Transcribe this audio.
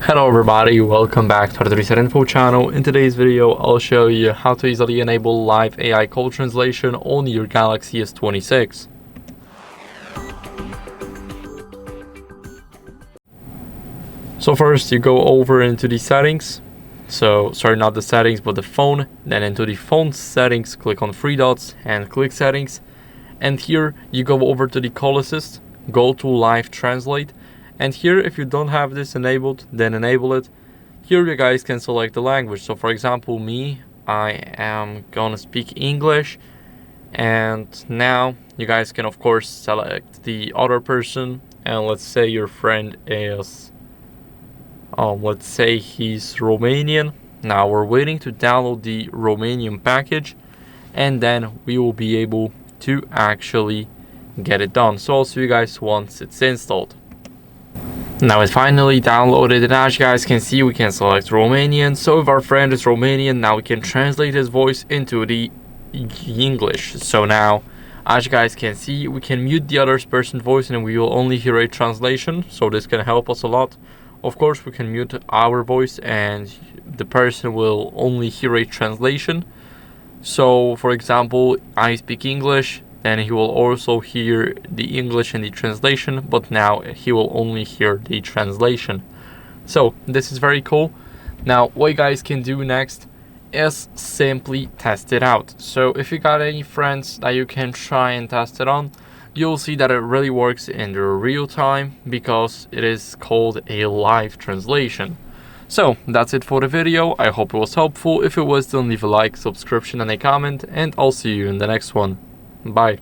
Hello everybody, welcome back to HardReset.Info channel. In today's video, I'll show you how to easily enable live AI call translation on your Galaxy S26. So first you go over into the settings. Sorry, not the settings, but the phone. Then into the phone settings, click on three dots and click settings. And here you go over to the call assist, go to live translate. And here, if you don't have this enabled, then enable it. Here you guys can select the language. So for example, me, I am gonna speak English. And now you guys can of course select the other person. And let's say your friend is, let's say he's Romanian. Now we're waiting to download the Romanian package. And then we will be able to actually get it done. So I'll see you guys once it's installed. Now it's finally downloaded, and as you guys can see, we can select Romanian. So if our friend is Romanian, now we can translate his voice into the English. So now, as you guys can see, we can mute the other person's voice and we will only hear a translation. So this can help us a lot. Of course, we can mute our voice and the person will only hear a translation. So for example, I speak English, and he will also hear the English and the translation, but now he will only hear the translation. So this is very cool. Now what you guys can do next is simply test it out. So if you got any friends that you can try and test it on, you'll see that it really works in the real time because it is called a live translation. So that's it for the video. I hope it was helpful. If it was, then leave a like, subscription and a comment, and I'll see you in the next one. Bye.